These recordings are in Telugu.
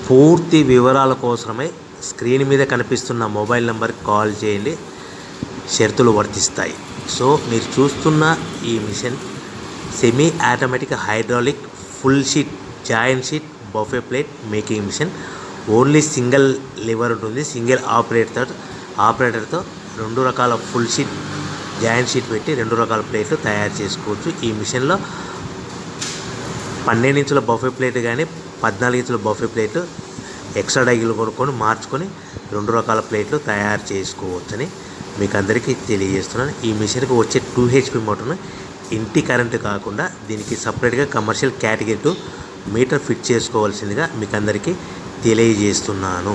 పూర్తి వివరాల కోసమై స్క్రీన్ మీద కనిపిస్తున్న మొబైల్ నెంబర్కి కాల్ చేయండి. షరతులు వర్తిస్తాయి. సో మీరు చూస్తున్న ఈ machine semi automatic hydraulic full sheet joint sheet buffet plate making machine. Only single lever ఉంటుంది. సింగిల్ ఆపరేటర్తో 2 రకాల ఫుల్ షీట్ జాయింట్ షీట్ పెట్టి 2 రకాల ప్లేట్లు తయారు చేసుకోవచ్చు. ఈ మిషన్లో 12 ఇంచుల బఫే ప్లేట్ కానీ 14 ఇంచుల బఫే ప్లేట్ ఎక్స్ట్రా డైలు కొనుక్కొని మార్చుకొని 2 రకాల ప్లేట్లు తయారు చేసుకోవచ్చని మీకు అందరికీ తెలియజేస్తున్నాను. ఈ మిషన్కి వచ్చే 2 HP మోటార్ను ఇంటి కరెంటు కాకుండా దీనికి సపరేట్గా కమర్షియల్ కేటగిరీ 2 మీటర్ ఫిట్ చేసుకోవాల్సిందిగా మీకు అందరికీ తెలియజేస్తున్నాను.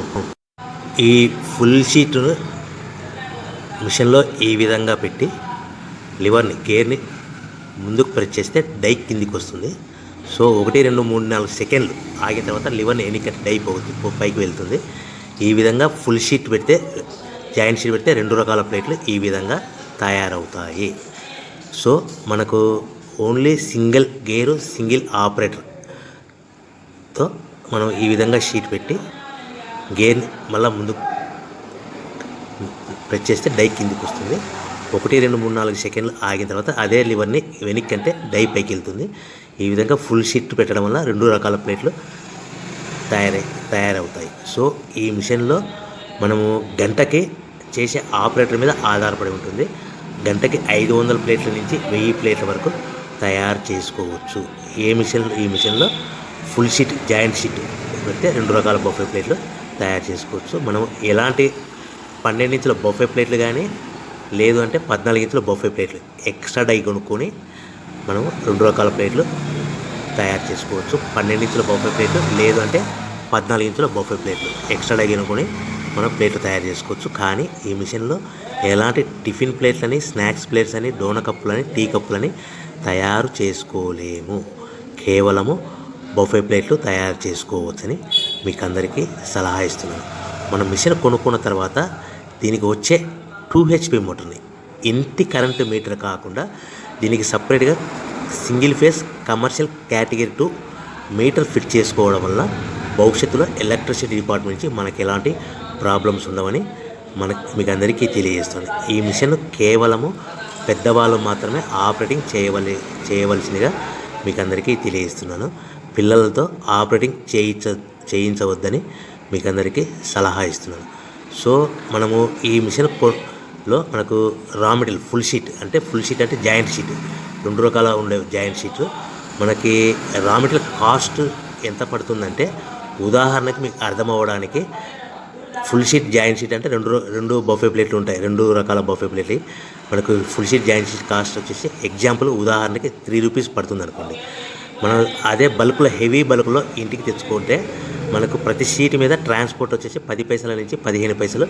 ఈ ఫుల్ షీట్ను మిషన్లో ఈ విధంగా పెట్టి లివర్ని గేర్ని ముందుకు ప్రెస్ చేస్తే డై కిందికి వస్తుంది. సో 1 2 3 4 సెకండ్లు ఆగిన తర్వాత లివర్ని ఎన్నిక డై పైకి వెళ్తుంది. ఈ విధంగా ఫుల్ షీట్ పెడితే జాయింట్ షీట్ పెడితే 2 రకాల ప్లేట్లు ఈ విధంగా తయారవుతాయి. సో మనకు ఓన్లీ సింగిల్ గేరు సింగిల్ ఆపరేటర్తో మనం ఈ విధంగా షీట్ పెట్టి గేర్ని మళ్ళీ ముందుకు ప్రెస్ చేస్తే డై కిందికి వస్తుంది. 1 2 3 4 సెకండ్లు ఆగిన తర్వాత అదే లివర్ని వెనక్కి అంటే డై పైకి వెళ్తుంది. ఈ విధంగా ఫుల్ షీట్ పెట్టడం వల్ల 2 రకాల ప్లేట్లు తయారవుతాయి. సో ఈ మిషన్లో మనము గంటకి చేసే ఆపరేటర్ మీద ఆధారపడి ఉంటుంది. గంటకి 500 ప్లేట్ల నుంచి 1000 ప్లేట్ల వరకు తయారు చేసుకోవచ్చు. ఈ మిషన్లో ఫుల్ షీట్ జాయింట్ షీట్ పెడితే 2 రకాల బఫే ప్లేట్లు తయారు చేసుకోవచ్చు. మనం ఎలాంటి 12 ఇంచుల బఫే ప్లేట్లు కానీ లేదు అంటే 14 ఇంచుల బఫే ప్లేట్లు ఎక్స్ట్రా డై కొనుక్కొని మనం 2 రకాల ప్లేట్లు తయారు చేసుకోవచ్చు. 12 ఇంచుల బఫే ప్లేట్లు లేదు అంటే 14 ఇంచుల బఫే ప్లేట్లు ఎక్స్ట్రా డై కొనుక్కొని మనం ప్లేట్లు తయారు చేసుకోవచ్చు. కానీ ఈ మిషన్లో ఎలాంటి టిఫిన్ ప్లేట్లని స్నాక్స్ ప్లేట్స్ అని డోన కప్పులని టీ కప్పులని తయారు చేసుకోలేము. కేవలము బఫే ప్లేట్లు తయారు చేసుకోవచ్చని మీకు అందరికీ సలహా ఇస్తున్నాను. మనం మిషన్ కొనుక్కున్న తర్వాత దీనికి వచ్చే 2 HP మోటార్ని ఇంటి కరెంటు మీటర్ కాకుండా దీనికి సపరేట్గా single phase commercial category 2 metre fit చేసుకోవడం వల్ల భవిష్యత్తులో ఎలక్ట్రిసిటీ డిపార్ట్మెంట్ నుంచి మనకి ఎలాంటి ప్రాబ్లమ్స్ ఉండవని మీకు అందరికీ తెలియజేస్తుంది. ఈ మిషన్ కేవలము పెద్దవాళ్ళు మాత్రమే ఆపరేటింగ్ చేయవలసిందిగా మీకు అందరికీ తెలియజేస్తున్నాను. పిల్లలతో ఆపరేటింగ్ చేయించవద్దని మీకు అందరికీ సలహా ఇస్తున్నాను. సో మనము ఈ మిషన్లో మనకు రా మెటీరియల్ ఫుల్ షీట్ అంటే జాయింట్ షీట్ 2 రకాల ఉండే జాయింట్ షీట్ మనకి రా మెటీరియల్ కాస్ట్ ఎంత పడుతుందంటే ఉదాహరణకి మీకు అర్థం అవ్వడానికి ఫుల్ షీట్ జాయింట్ షీట్ అంటే 2 బఫే ప్లేట్లు ఉంటాయి. 2 రకాల బఫే ప్లేట్లు మనకు full sheet joint sheet cost వచ్చేసి ఎగ్జాంపుల్ ఉదాహరణకి 3 రూపీస్ పడుతుంది అనుకోండి. మనం అదే బల్క్లో హెవీ బల్క్లో ఇంటికి తెచ్చుకుంటే మనకు ప్రతి షీట్ మీద ట్రాన్స్పోర్ట్ వచ్చేసి 10 పైసల నుంచి 15 పైసలు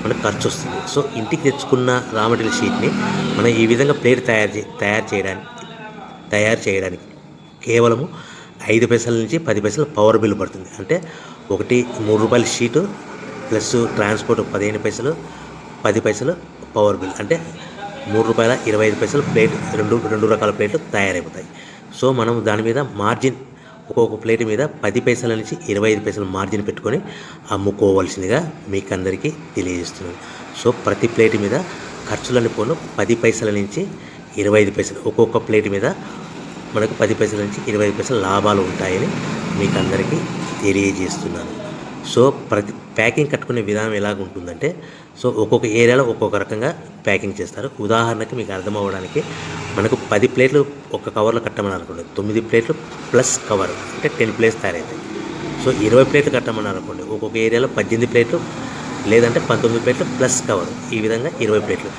మనకు ఖర్చు వస్తుంది. సో ఇంటికి తెచ్చుకున్న రా మెటీరియల్ షీట్ని మనం ఈ విధంగా ప్లేట్ తయారు చేయడానికి కేవలము 5 పైసల నుంచి 10 పైసలు పవర్ బిల్ పడుతుంది. అంటే ఒకటి 3 రూపాయల షీటు ప్లస్ ట్రాన్స్పోర్ట్ 15 పైసలు 10 పైసలు పవర్ బిల్ అంటే 3 రూపాయల 25 పైసలు ప్లేట్ 2 రకాల ప్లేట్లు తయారైపోతాయి. సో మనం దాని మీద మార్జిన్ ఒక్కొక్క ప్లేట్ మీద 10 పైసల నుంచి 25 పైసలు మార్జిన్ పెట్టుకొని అమ్ముకోవాల్సిందిగా మీకు అందరికీ తెలియజేస్తున్నాను. సో ప్రతి ప్లేట్ మీద ఖర్చులని పోను 10 పైసల నుంచి 25 పైసలు ఒక్కొక్క ప్లేట్ మీద మనకు 10 పైసల నుంచి 25 పైసలు లాభాలు ఉంటాయని మీకు అందరికీ తెలియజేస్తున్నాను. సో ప్రతి ప్యాకింగ్ కట్టుకునే విధానం ఎలాగ ఉంటుందంటే సో ఒక్కొక్క ఏరియాలో ఒక్కొక్క రకంగా ప్యాకింగ్ చేస్తారు. ఉదాహరణకి మీకు అర్థం అవ్వడానికి మనకు 10 ప్లేట్లు ఒక కవర్లో కట్టమని అనుకోండి, 9 ప్లేట్లు ప్లస్ కవర్ అంటే 10 ప్లేట్స్ తయారవుతాయి. సో 20 ప్లేట్లు కట్టమని అనుకోండి, ఒక్కొక్క ఏరియాలో 18 ప్లేట్లు లేదంటే 19 ప్లేట్లు ప్లస్ కవర్ ఈ విధంగా 20 ప్లేట్లు.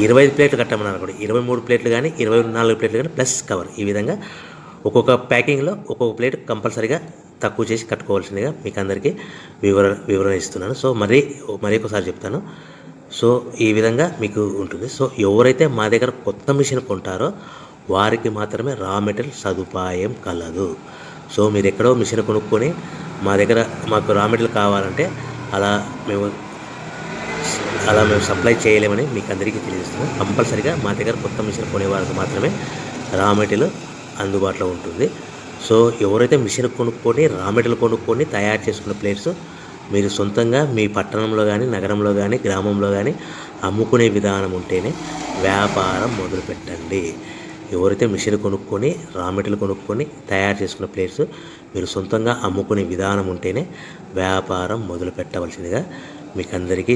25 ప్లేట్లు కట్టమని అనుకోండి, 23 ప్లేట్లు కానీ 24 ప్లేట్లు కానీ ప్లస్ కవర్ ఈ విధంగా ఒక్కొక్క ప్యాకింగ్లో ఒక్కొక్క ప్లేట్ కంపల్సరీగా తక్కువ చేసి కట్టుకోవాల్సిందిగా మీకు అందరికీ వివరణ ఇస్తున్నాను. సో మరి ఒకసారి చెప్తాను. సో ఈ విధంగా మీకు ఉంటుంది. సో ఎవరైతే మా దగ్గర కొత్త మిషన్ కొంటారో వారికి మాత్రమే రా మెటీరియల్ సదుపాయం కలదు. సో మీరు ఎక్కడో మిషన్ కొనుక్కొని మాకు రా మెటీరియల్ కావాలంటే అలా మేము సప్లై చేయలేమని మీకు అందరికీ తెలియజేస్తున్నాం. కంపల్సరీగా మా దగ్గర కొత్త మిషన్ కొనే వారికి మాత్రమే రా మెటీరియల్ అందుబాటులో ఉంటుంది. సో ఎవరైతే మిషన్ కొనుక్కొని రా మెటీరియల్ కొనుక్కొని తయారు చేసుకున్న ప్లేట్స్ మీరు సొంతంగా మీ పట్టణంలో కానీ నగరంలో కానీ గ్రామంలో కానీ అమ్ముకునే విధానం ఉంటేనే వ్యాపారం మొదలుపెట్టండి. ఎవరైతే మిషన్ కొనుక్కొని రా మెటీరియల్ కొనుక్కొని తయారు చేసుకున్న ప్లేట్స్ మీరు సొంతంగా అమ్ముకునే విధానం ఉంటేనే వ్యాపారం మొదలు పెట్టవలసిందిగా మీకు అందరికీ